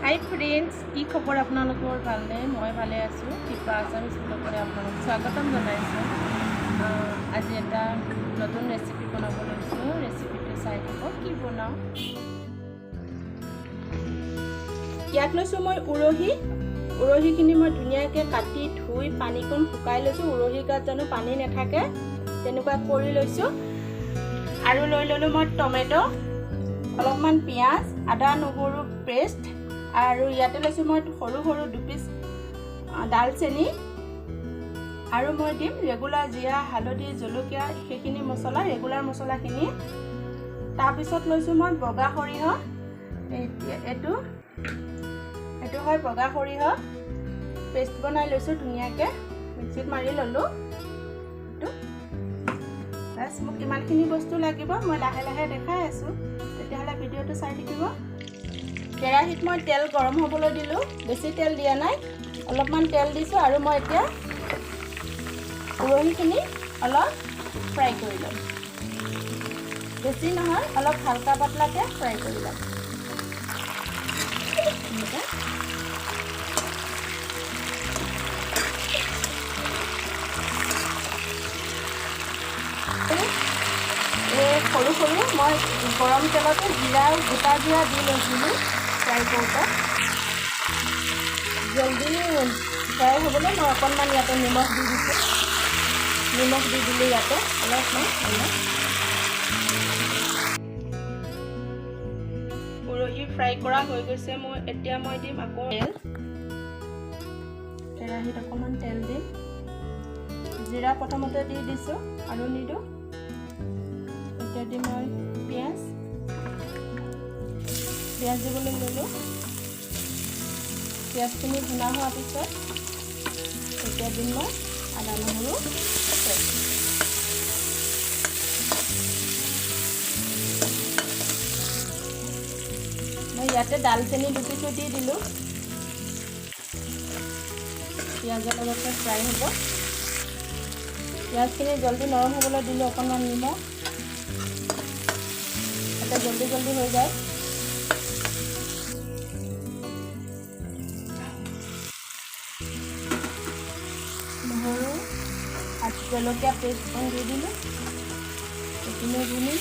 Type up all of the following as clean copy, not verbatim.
হাই friends, কি খবৰ আপোনালোকৰ? ভালনে? মই ভালে আছোঁ। কৃপা আছামিজ ব্লগলৈ আপোনালোকক স্বাগতম জনাইছোঁ। আজি এটা নতুন ৰেচিপি বনাব লৈছোঁ। ৰেচিপিটো চাই থাকক কি বনাওঁ। ইয়াত লৈছোঁ মই উৰহিখিনি মই ধুনীয়াকৈ কাটি ধুই পানীকণ শুকাই লৈছোঁ। উৰহি গাত জানো পানী নাথাকে তেনেকুৱা কৰি লৈছোঁ। আৰু লৈ ল'লোঁ মই টমেটো, অলপমান পিঁয়াজ, আদা নহৰু পেষ্ট, আৰু ইয়াতে লৈছোঁ মই সৰু সৰু দুপিচ ডালচেনি, আৰু মই দিম ৰেগুলাৰ জিৰা, হালধি, জলকীয়া, সেইখিনি মছলা, ৰেগুলাৰ মছলাখিনি। তাৰপিছত লৈছোঁ মই বগা সৰিয়হ, এইটো হয় বগা সৰিয়হ, পেষ্ট বনাই লৈছোঁ ধুনীয়াকৈ, মিক্সিত মাৰি ল'লোঁ। বাছ মোক ইমানখিনি বস্তু লাগিব, মই লাহে লাহে দেখাই আছোঁ, তেতিয়াহ'লে ভিডিঅ'টো চাই থাকিব। কেৰাহীত মই তেল গৰম হ'বলৈ দিলোঁ, বেছি তেল দিয়া নাই, অলপমান তেল দিছোঁ। আৰু মই এতিয়া উৰহিখিনি অলপ ফ্ৰাই কৰি ল'ম, বেছি নহয়, অলপ হালকা পাতলাকৈ ফ্ৰাই কৰি ল'ম। সৰু সৰু মই গৰম তেলতে জিৰা, গোটা জিৰা দি লৈছিলোঁ ফ্ৰাই কৰোঁতে। জলদি ফ্ৰাই হ'বলৈ মই অকণমান ইয়াতে নিমখ দি দিছোঁ, নিমখ দি দিলোঁ ইয়াতে অলপমান। উৰহি ফ্ৰাই কৰা হৈ গৈছে। এতিয়া মই দিম আকৌ তেল, কেৰাহীত অকণমান তেল দিম। জিৰা প্ৰথমতে দি দিছোঁ আৰু নিদিওঁ। এতিয়া দিম মই পিঁয়াজ দিবলৈ ল'লোঁ। পিঁয়াজখিনি ভুনা হোৱাৰ পিছত এতিয়া দিম মই আদা নহৰু পেষ্ট। মই ইয়াতে ডালচেনি দুপিচো দি দিলোঁ। পিঁয়াজৰ লগতে ফ্ৰাই হ'ব। পিঁয়াজখিনি জলদি নৰম হ'বলৈ দিলোঁ, অকণমান নিমখ, যাতে জলদি হৈ যায়। নহৰু, জলকীয়া পেষ্টখন দি দিলোঁ, সেইখিনিও দি দিম।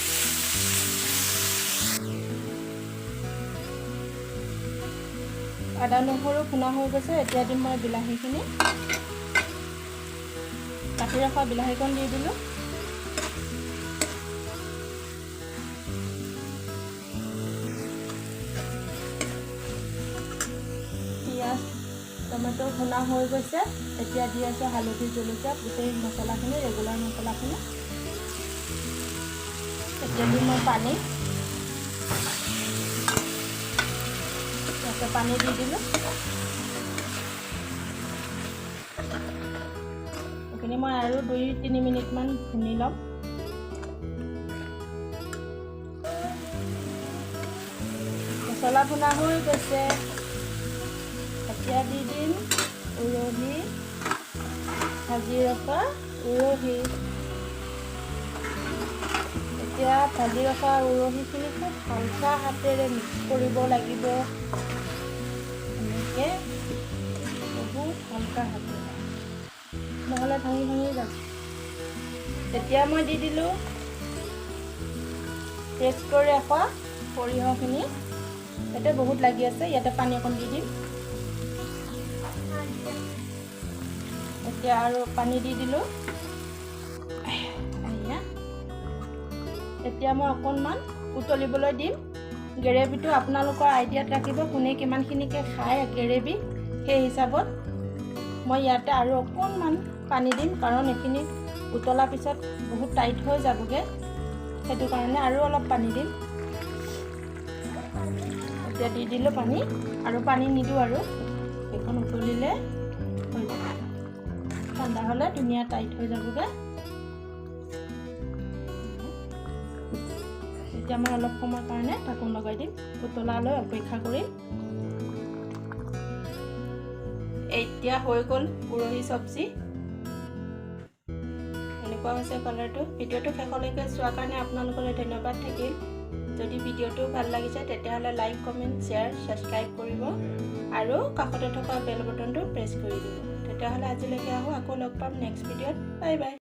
আদা নহৰু ভুনা হৈ গৈছে। এতিয়া দিম মই বিলাহীখিনি, কাটি ৰখা বিলাহীকণ দি দিলোঁ। পিঁয়াজ টমেটো ভুনা হৈ গৈছে। এতিয়া দি আছোঁ হালধি, জলকীয়া, গোটেই মছলাখিনি, ৰেগুলাৰ মছলাখিনি। এতিয়া দিম মই পানী, তাৰপিছত পানী দি দিলোঁ। এইখিনি মই আৰু 2-3 মিনিটমান ভুনি ল'ম। মছলা ভুনা হৈ গৈছে। এতিয়া দি দিম উৰহি, ভাজি ৰখা উৰহি। এতিয়া ভাজি ৰখা উৰহিখিনি খুব হালকা হাতেৰে মিক্স কৰিব লাগিব, এনেকৈ বহুত হালকা হাতেৰে, নহ'লে ভাঙি যাব। এতিয়া মই দি দিলোঁ পেষ্ট কৰি ৰখা সৰিয়হখিনি। ইয়াতে বহুত লাগি আছে, ইয়াতে পানী অকণ দি দিম। এতিয়া আৰু পানী দি দিলোঁ। এতিয়া মই অকণমান উতলিবলৈ দিম। গ্ৰেভিটো আপোনালোকৰ আইডিয়াত ৰাখিব, কোনে কিমানখিনিকৈ খায় গ্ৰেভি, সেই হিচাপত। মই ইয়াতে আৰু অকণমান পানী দিম, কাৰণ এইখিনি উতলাৰ পিছত বহুত টাইট হৈ যাবগৈ, সেইটো কাৰণে আৰু অলপ পানী দিম। এতিয়া দি দিলোঁ পানী, আৰু পানী নিদিওঁ, আৰু এইখন উতলিলে হৈ যাব। ঠাণ্ডা হ'লে ধুনীয়া টাইট হৈ যাবগৈ। এতিয়া মই অলপ সময়ৰ কাৰণে ঢাকোন লগাই দিম, উতলালৈ অপেক্ষা কৰিম। এতিয়া হৈ গ'ল উৰহি চব্জি। এনেকুৱা হৈছে কালাৰটো। ভিডিঅ'টো শেষলৈকে চোৱাৰ কাৰণে আপোনালোকলৈ ধন্যবাদ থাকিল। যদি ভিডিঅ'টো ভাল লাগিছে তেতিয়াহ'লে লাইক কমেণ্ট শ্বেয়াৰ ছাবস্ক্ৰাইব কৰিব আৰু কাষতে থকা বেল বটনটো প্ৰেছ কৰি দিব তেতিয়াহ'লে আজিলৈকে আহোঁ আকৌ লগ পাম নেক্সট ভিডিঅ'ত বাই বাই